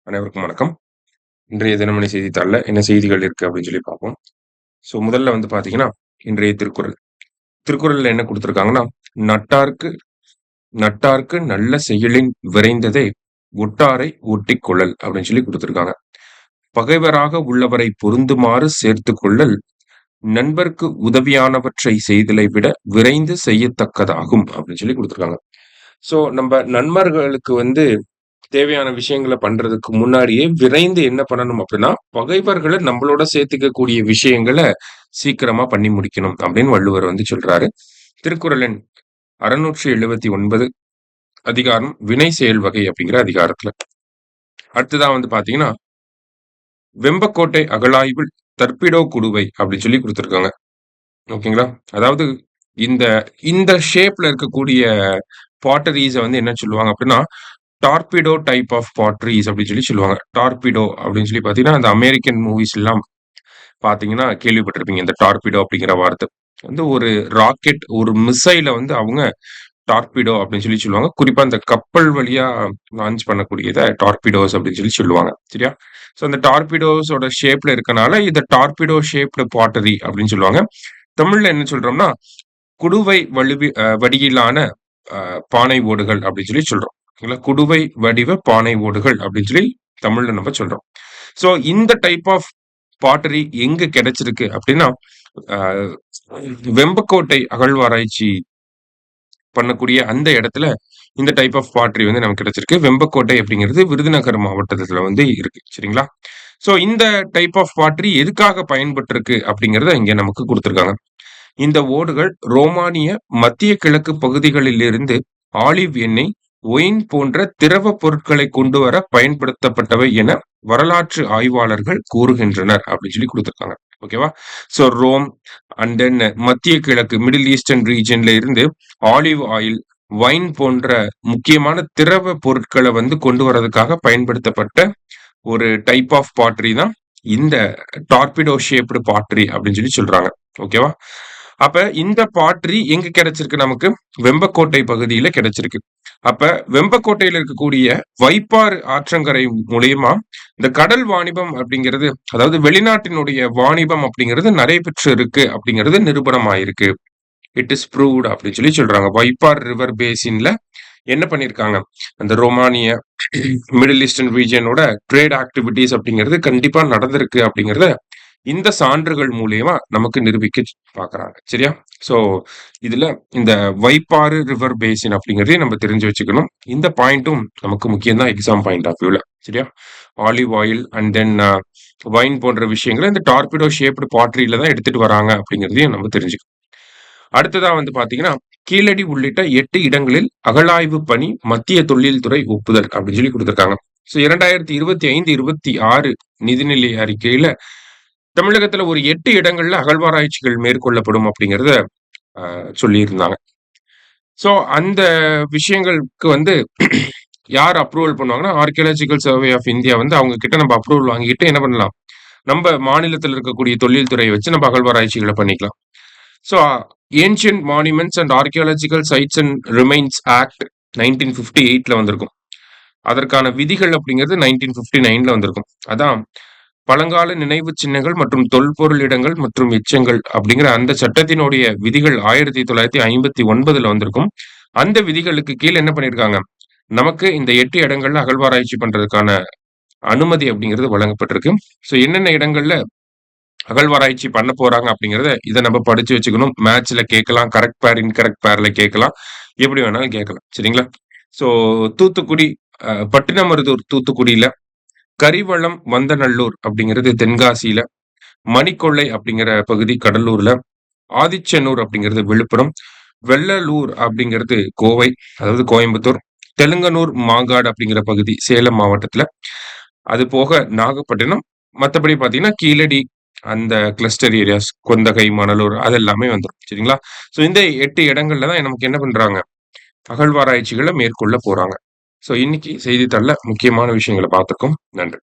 அனைவருக்கும் வணக்கம். இன்றைய தினமணி செய்தித்தாள்ல என்ன செய்திகள் இருக்கு அப்படின்னு சொல்லி பார்ப்போம். முதல்ல பார்த்தீங்கன்னா, இன்றைய திருக்குறள். திருக்குறள்ல என்ன குடுத்திருக்காங்கன்னா, "நட்டார்க்கு நட்டார்க்கு நல்ல செயலின் விரைந்ததே ஒட்டாரை ஒட்டிக் கொள்ளல்" அப்படின்னு சொல்லி குடுத்திருக்காங்க. "பகைவராக உள்ளவரை பொருந்துமாறு சேர்த்துக் கொள்ளல், நண்பர்க்கு உதவியானவற்றை செய்தலை விட விரைந்து செய்யத்தக்கதாகும்" அப்படின்னு சொல்லி குடுத்திருக்காங்க. நம்ப நண்பர்களுக்கு தேவையான விஷயங்கள பண்றதுக்கு முன்னாடியே விரைந்து என்ன பண்ணணும் அப்படின்னா, பகைவர்கள நம்மளோட சேர்த்துக்கக்கூடிய விஷயங்கள சீக்கிரமா பண்ணி முடிக்கணும் அப்படின்னு வள்ளுவர் சொல்றாரு. திருக்குறள் எண் 679 அதிகாரம் வினை செயல் வகை அப்படிங்கிற அதிகாரத்துல. அடுத்ததா பாத்தீங்கன்னா, "வெம்பக்கோட்டை அகழாய்வில் தற்பிடோ குடுவை" அப்படின்னு சொல்லி குடுத்திருக்காங்க. ஓகேங்களா? அதாவது இந்த இந்த ஷேப்ல இருக்கக்கூடிய பாட்டரீஸ என்ன சொல்லுவாங்க அப்படின்னா, டார்பிடோ டைப் ஆஃப் பாட்டரீஸ் அப்படின்னு சொல்லுவாங்க. டார்பிடோ அப்படின்னு சொல்லி பார்த்தீங்கன்னா, அந்த அமெரிக்கன் மூவிஸ்லாம் பார்த்தீங்கன்னா கேள்விப்பட்டிருப்பீங்க. இந்த டார்பிடோ அப்படிங்கிற வார்த்தை. ஒரு ராக்கெட், ஒரு மிசைல அவங்க டார்பிடோ அப்படின்னு சொல்லுவாங்க. குறிப்பா அந்த கப்பல் வழியா லான்ச் பண்ணக்கூடியத டார்பிடோஸ் அப்படின்னு சொல்லுவாங்க. சரியா? அந்த டார்பிடோஸோட ஷேப்ல இருக்கனால இத டார்பிடோ ஷேப்டு பாட்டரி அப்படின்னு சொல்லுவாங்க. தமிழ்ல என்ன சொல்றோம்னா, குடுவை வடிவிலான பானை ஓடுகள் அப்படின்னு சொல்றோம். ஓகேங்களா? குடுவை வடிவ பானை ஓடுகள் அப்படின்னு தமிழ்ல நம்ம சொல்றோம். இந்த டைப் ஆஃப் பாட்டரி எங்க கிடைச்சிருக்கு அப்படின்னா, அ வெம்பக்கோட்டை அகழ்வாராய்ச்சி பண்ணக்கூடிய அந்த இடத்துல இந்த டைப் ஆஃப் பாட்டரி நமக்கு கிடைச்சிருக்கு. வெம்பக்கோட்டை அப்படிங்கிறது விருதுநகர் மாவட்டத்துல இருக்கு. சரிங்களா? இந்த டைப் ஆஃப் பாட்டரி எதுக்காக பயன்பட்டிருக்கு அப்படிங்கிறத இங்க நமக்கு குடுத்திருக்காங்க. இந்த ஓடுகள் ரோமானிய மத்திய கிழக்கு பகுதிகளிலிருந்து ஆலிவ் எண்ணெய், ஒயின் போன்ற திரவ பொருட்களை கொண்டு வர பயன்படுத்தப்பட்டவை என வரலாற்று ஆய்வாளர்கள் கூறுகின்றனர் அப்படின்னு குடுத்திருக்காங்க. ஓகேவா? ரோம் அண்ட் தென் மத்திய கிழக்கு மிடில் ஈஸ்டர்ன் ரீஜியன்ல இருந்து ஆலிவ் ஆயில், ஒயின் போன்ற முக்கியமான திரவ பொருட்கள கொண்டு வரதுக்காக பயன்படுத்தப்பட்ட ஒரு டைப் ஆஃப் பாட்டரி தான் இந்த டார்பிடோ ஷேப்டு பாட்டரி அப்படின்னு சொல்றாங்க. ஓகேவா? அப்ப இந்த பாட்டரி எங்க கிடைச்சிருக்கு நமக்கு? வெம்பக்கோட்டை பகுதியில கிடைச்சிருக்கு. அப்ப வெம்பக்கோட்டையில இருக்கக்கூடிய வைப்பாறு ஆற்றங்கரை மூலியமா இந்த கடல் வாணிபம் அப்படிங்கிறது, அதாவது வெளிநாட்டினுடைய வாணிபம் அப்படிங்கிறது நடைபெற்று இருக்கு அப்படிங்கிறது நிரூபணம் ஆயிருக்கு. இட் இஸ் ப்ரூவ்ட் அப்படின்னு சொல்றாங்க. வைப்பார் ரிவர் பேசின்ல என்ன பண்ணியிருக்காங்க? அந்த ரோமானிய மிடில் ஈஸ்டர்ன் ரீஜியனோட ட்ரேட் ஆக்டிவிட்டீஸ் அப்படிங்கிறது கண்டிப்பா நடந்திருக்கு அப்படிங்கிறத இந்த சான்றுகள் மூலியமா நமக்கு நிரூபிக்க பார்க்குறாங்க. சரியா? சோ இதுல இந்த வைப்பாறு ரிவர் பேசின் அப்படிங்கிறதையும் நம்ம தெரிஞ்சு வச்சுக்கணும். இந்த பாயிண்ட்டும் நமக்கு முக்கியம் தான் எக்ஸாம் பாயிண்ட் ஆஃப் வியூல. சரியா? Olive oil and then wine போன்ற விஷயங்கள இந்த டார்பிடோ ஷேப்டு பாட்டரியில தான் எடுத்துட்டு வராங்க அப்படிங்கிறதையும் நம்ம தெரிஞ்சுக்கணும். அடுத்ததா பார்த்தீங்கன்னா, கீழடி உள்ளிட்ட 8 இடங்களில் அகழாய்வு பணி மத்திய தொல்லியல் துறை ஒப்புதல் அப்படின்னு குடுத்திருக்காங்க. 2025, 26 நிதிநிலை அறிக்கையில தமிழகத்துல ஒரு 8 இடங்கள்ல அகழ்வாராய்ச்சிகள் மேற்கொள்ளப்படும் அப்படிங்கிறத சொல்லியிருந்தாங்க. அந்த விஷயங்களுக்கு யார் அப்ரூவல் பண்ணுவாங்கன்னா, ஆர்க்கியாலஜிக்கல் சர்வே ஆஃப் இந்தியா அவங்க கிட்ட நம்ம அப்ரூவல் வாங்கிட்டு என்ன பண்ணலாம்? நம்ம மாநிலத்துல இருக்கக்கூடிய தொல்லியல் துறையை வச்சு நம்ம அகழ்வாராய்ச்சிகளை பண்ணிக்கலாம். Ancient monuments and archaeological sites and remains act 1958ல வந்திருக்கும். அதற்கான விதிகள் அப்படிங்கிறது 1959ல வந்திருக்கும். அதான் பழங்கால நினைவு சின்னங்கள் மற்றும் தொல்பொருள் இடங்கள் மற்றும் எச்சங்கள் அப்படிங்கிற அந்த சட்டத்தினுடைய விதிகள் 1959ல வந்திருக்கும். அந்த விதிகளுக்கு கீழ என்ன பண்ணியிருக்காங்க? நமக்கு இந்த 8 இடங்கள்ல அகழ்வாராய்ச்சி பண்றதுக்கான அனுமதி அப்படிங்கிறது வழங்கப்பட்டிருக்கு. என்னென்ன இடங்கள்ல அகழ்வாராய்ச்சி பண்ண போறாங்க அப்படிங்கிறத இத நம்ம படிச்சு வச்சுக்கணும். மேத்ஸ்ல கேட்கலாம். கரெக்ட் பேர், இன்கரெக்ட் பேர்ல கேட்கலாம். எப்படி வேணாலும் கேட்கலாம். சரிங்களா? தூத்துக்குடி, பட்டினமருதூர் தூத்துக்குடியில, கரிவளம் வந்தநல்லூர் அப்படிங்கிறது தென்காசியில, மணிக்கொள்ளை அப்படிங்கிற பகுதி கடலூர்ல, ஆதிச்சநல்லூர் அப்படிங்கிறது விழுப்புரம், வெள்ளலூர் அப்படிங்கிறது கோவை, அதாவது கோயம்புத்தூர், தெலுங்கனூர் மாங்காடு அப்படிங்கிற பகுதி சேலம் மாவட்டத்துல, அது போக நாகப்பட்டினம், மத்தபடி பார்த்தீங்கன்னா கீழடி அந்த கிளஸ்டர் ஏரியாஸ் கொந்தகை, மணலூர் அது எல்லாமே வந்துரும். சரிங்களா? இந்த 8 இடங்கள்ல தான் நமக்கு என்ன பண்றாங்க? அகழ்வாராய்ச்சிகள மேற்கொள்ள போறாங்க. இன்னைக்கு செய்தித்தாள்ல முக்கியமான விஷயங்கள பார்த்திருக்கோம். நன்றி.